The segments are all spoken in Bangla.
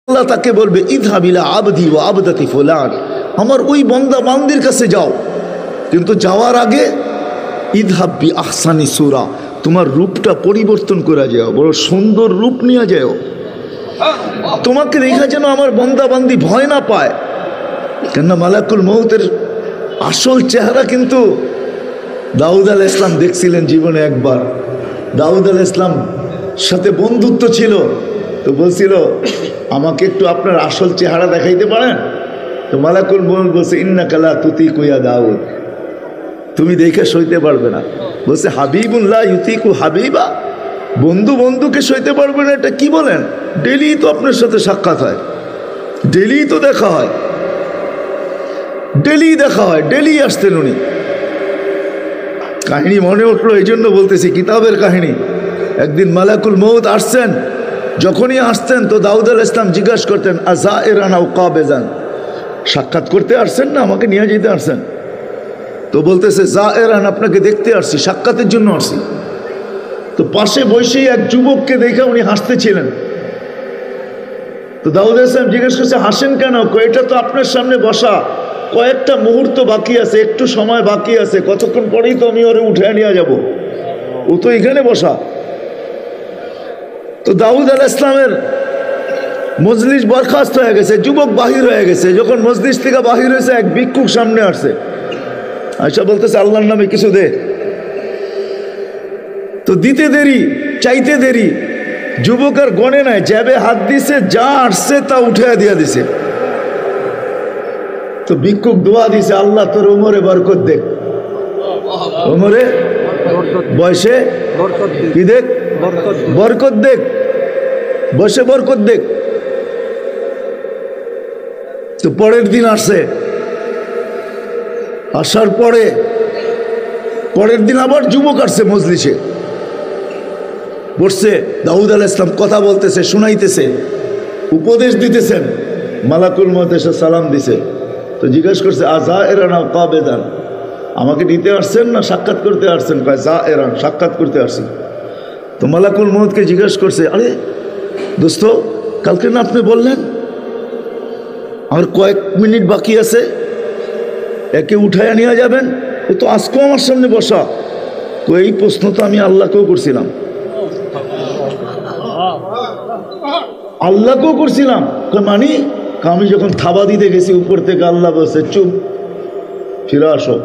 আল্লাহ তাকে বলবে ইযহাব ইলা আবদি ওয়া আবদাতি ফুলান, আমার ওই বান্দা বান্দির কাছে যাও, কিন্তু যাওয়ার আগে ইযহাব বি আহসানি সূরা, তোমার রূপটা পরিবর্তন করে যাও, বড় সুন্দর রূপ নিয়ে যাও, তোমাকে দেখা যেন আমার বান্দা বান্দি ভয় না পায়। কেননা মালাকুল মউতের আসল চেহারা কিন্তু দাউদ আলাইহিস সালাম দেখছিলেন জীবনে একবার। দাউদ আলাইহিস সালাম সাথে বন্ধুত্ব ছিল, তো বলছিল আমাকে একটু আপনার আসল চেহারা দেখাইতে পারেন? তো মালাকুল মউত বলছে ইন্নাকা লা তুতিকু ইয়া দাউদ, তুমি দেখে সইতে পারবে না। বলছে হাবিবুল্লাহ ইউতিকু হাবিবা, বন্ধু বন্ধুকে সইতে পারবে না, এটা কি বলেন? ডেলি তো আপনার সাথে সাক্ষাৎ হয়, ডেলি তো দেখা হয়, ডেলি দেখা হয়, ডেলি আসতেন উনি। কাহিনী মনে উঠলো, এই জন্য বলতেছি, কিতাবের কাহিনী। একদিন মালাকুল মউত আসছেন, যখনই আসতেন তো দাউদ আলাইহিস সালাম জিজ্ঞাসা করতেন আযাইরান আও কাবেজান, সাক্ষাৎ করতে আসছেন না আমাকে নিয়ে যেতে আসছেন? তো বলতেছে যায়েরান, আপনাকে দেখতে আসছি, সাক্ষাতের জন্য আসছি। তো পাশে বসেই এক যুবককে দেখে উনি হাসতেছিলেন। তো দাউদ আলাইহিস সালাম জিজ্ঞেস করছে হাসেন কেন? এটা তো আপনার সামনে বসা, কয়েকটা মুহূর্ত বাকি আছে, একটু সময় বাকি আছে, কতক্ষণ পরেই তো আমি ওরে উঠে নিয়ে যাব, ও তো এখানে বসা। তো দাউদ আলাইহিস সালামের মজলিস বরখাস্ত হয়ে গেছে, যুবক বাহির হয়ে গেছে। যখন মজলিস থেকে বাহির হয়েছে, এক ভিক্ষুক সামনে আসছে, আচ্ছা বলতেছে আল্লাহর নামে কিছু দে। তো দিতে দেরি, চাইতে দেরি, যুবক আর গনে নাই, জ্যাবে হাত দিছে, যা আসছে তা উঠে দিয়া দিছে। তো ভিক্ষুক দোয়া দিছে, আল্লাহ তোর ওমরে বরকত দেখ, ওমরে বয়সে কি দেখ, বরকত দেখ, বসে বরকত দেখ। তো পরের দিন আসছে, আসার পরের দিন আবার যুবক আসছে মজলিসে, বসছে। দাউদ আলাইহিস সালাম কথা বলতেছে, শুনাইতেছে, উপদেশ দিতেছেন। মালাকুল মউত এসে সালাম দিছে, তো জিজ্ঞাসা করছে আযাইরান আও কাবেদান, আমাকে নিতে আসছেন না সাক্ষাৎ করতে আসছেন? কয় যায়েরান, সাক্ষাৎ করতে আসছেন। তো মালাকুল মউতকে জিজ্ঞাসা করছে, আরে দোস্ত, কালকে না আপনি বললেন আমার কয়েক মিনিট বাকি আছে, একে উঠাইয়া নিয়ে যাবেন, ও তো আজকেও আমার সামনে বসা। তো এই প্রশ্ন তো আমি আল্লাহকেও করছিলাম, আল্লাহকেও করছিলাম। মানে আমি যখন থাবা দিতে গেছি উপর থেকে আল্লাহ বলছে চুপ, ফিরে আসো।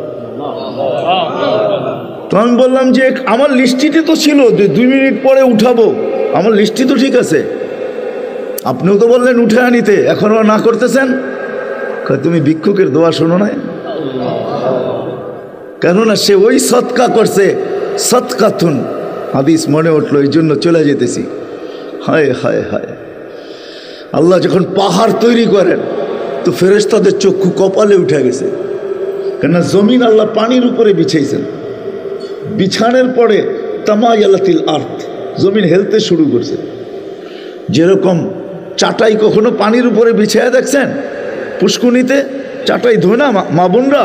তো আমি বললাম যে আমার লিস্টিতে তো ছিল 2 মিনিট পরে উঠাবো, আমার লিস্টি তো ঠিক আছে, আপনিও তো বললেন উঠে আনিতে, এখনো না করতেছেন। তুমি ভিক্ষুকের দোয়া শোনো না? কেননা সে ওই সৎকা করছে, সৎকাতুন হাদিস মনে উঠলো, এই জন্য চলে যেতেছি। হায় হায় হায়, আল্লাহ যখন পাহাড় তৈরি করেন তো ফেরেশতাদের চক্ষু কপালে উঠে গেছে, কেননা জমিন আল্লাহ পানির উপরে বিছাইছেন। বিছানের পরে তামায়ালাতিল আরদ, জমিন হেলতে শুরু করছে। যেরকম চাটাই কখনো পানির উপরে বিছায়া দেখছেন? পুষ্কুনিতে চাটাই ধোয় না মা বোনরা,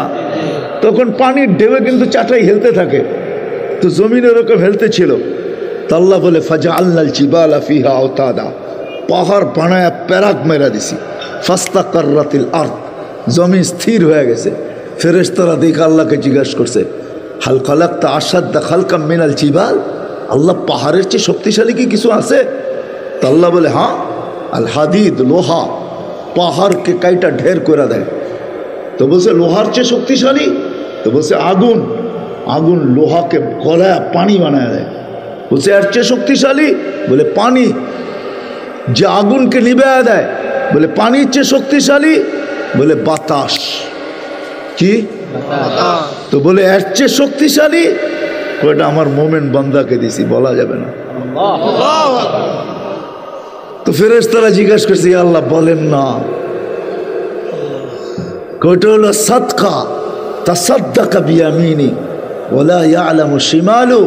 তখন পানির ঢেউয়ে কিন্তু চাটাই হেলতে থাকে, তো জমিন এরকম হেলতে ছিল। তো আল্লাহ বলে ফাজআলনাল জিবালা ফিহা আওতাদা, পাহাড় বানায়া প্যারাক মেরা দিছি। ফাস্তাকাররাতিল আরদ, জমিন স্থির হয়ে গেছে। ফেরেশতারা দেখে আল্লাহকে জিজ্ঞাসা করছে হাল খালাকতা আশাদ্দা খালকাম মিনাল জিবাল, আল্লাহ পাহাড়ের চেয়ে শক্তিশালী কি কিছু আছে? তো আল্লাহ বলে হ্যাঁ, আল হাদিদ, লোহা পাহাড়কে কাইটা ঢের করে দেয়। তো বলছে লোহার চেয়ে শক্তিশালী? তো বলছে আগুন, আগুন লোহাকে গলায় পানি বানায় দেয়। বলছে এর চেয়ে শক্তিশালী? বলে পানি, যে আগুনকে নিভায়া দেয়। বলে পানির চেয়ে শক্তিশালী? বলে বাতাস। কি? তো বলে এর চেয়ে শক্তিশালী? ওটা আমার মোমেন বান্দাকে দিছি, বলা যাবে না। তো ফেরেশতারা জিজ্ঞাসা করছে ইয়া আল্লাহ বলেন না। ওটা হলো সাদকা, তাসাদ্দাকা বিয়ামিনি ওয়ালা ইয়ালামু শিমালু,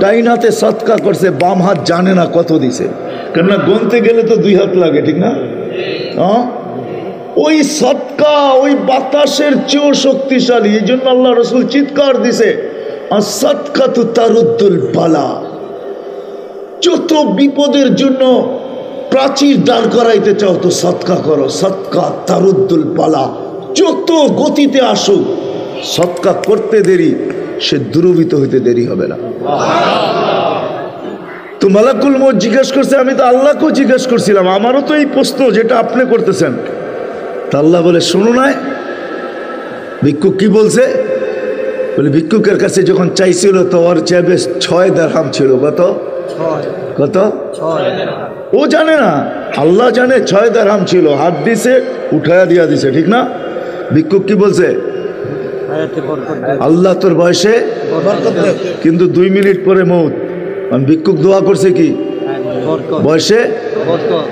ডাইন হাতে সদকা করছে, বাম হাত জানে না কত দিছে। কেননা গনতে গেলে তো 2 হাত লাগে, ঠিক না? ওই সদকা ওই বাতাসের চেয়েও শক্তিশালী। এই জন্য আল্লাহ রসুল চিৎকার দিছে আসসাদকাতু তারুদ্দুল বালা, যত বিপদের জন্য প্রাচীর দাঁড় করাইতে চাও তো সৎকা করো, সৎকা তারুদ্দুল পালা, যত গতিতে আসুক সৎকা করতে দেরি, সে দুরবিত হইতে দেরি হবে না। তো মালাকুল মউত জিজ্ঞেস করছে, আমি তো আল্লাহকেও জিজ্ঞেস করছিলাম, আমারও তো এই প্রশ্ন যেটা আপনি করতেছেন। তা আল্লাহ বলে, শোনো না ভিক্ষুক কি বলছে? বলে ভিক্ষুকের কাছে যখন চাইছিল তো ওর চেয়ে 6 দিরহাম ছিল। কত কত? ও জানে না, আল্লাহ জানে 6 দিরহাম ছিল। হাত দিছে, উঠায়া দিয়া দিছে, ঠিক না? ভিক্ষুক কি বলছে? আল্লাহ তোর বয়সে, কিন্তু 2 মিনিট পরে মউত। ভিক্ষুক দোয়া করছে কি বয়সে?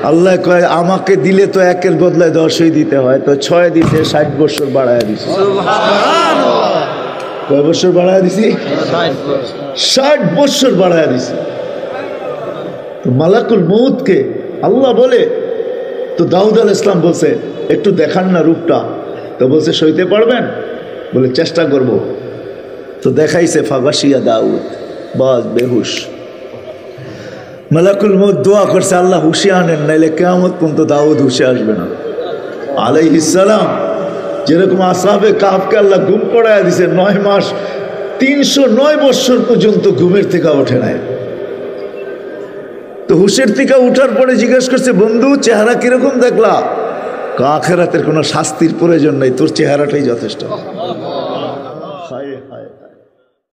আল্লাহ কয় আমাকে দিলে তো 1-এর বদলায় 10ই দিতে হয়, তো 6 দিতে 60 বছর বাড়ায় দিছে। কয় বছর বাড়ায় দিছি? 60 বছর বাড়ায় দিছি। তো মালাকুল মউতকে আল্লাহ বলে, তো দাউদ আলাইহিস সালাম বলছে একটু দেখান না রূপটা। তো বলছে সইতে পারবেন? বলে চেষ্টা করব। তো দেখাইছে, ফাগাশিয়া দাউদ, বাস বেহুশ। মালাকুল মউত দোয়া করছে, আল্লাহ হুশে আনেন, নাইলে কিয়ামত পর্যন্ত দাউদ হুশে আসবে না আলাইহিস সালাম। যেরকম আসহাবে কাহফকে আল্লাহ ঘুম পড়ায় দিছে, 9 মাস 309 বছর পর্যন্ত ঘুমের থেকে ওঠে নাই। তো হুশের থেকে উঠার পরে জিজ্ঞেস করছে, বন্ধু চেহারা কিরকম দেখলা? আখিরাতের কোনো শাস্তির প্রয়োজন নেই, তোর চেহারাটাই যথেষ্ট।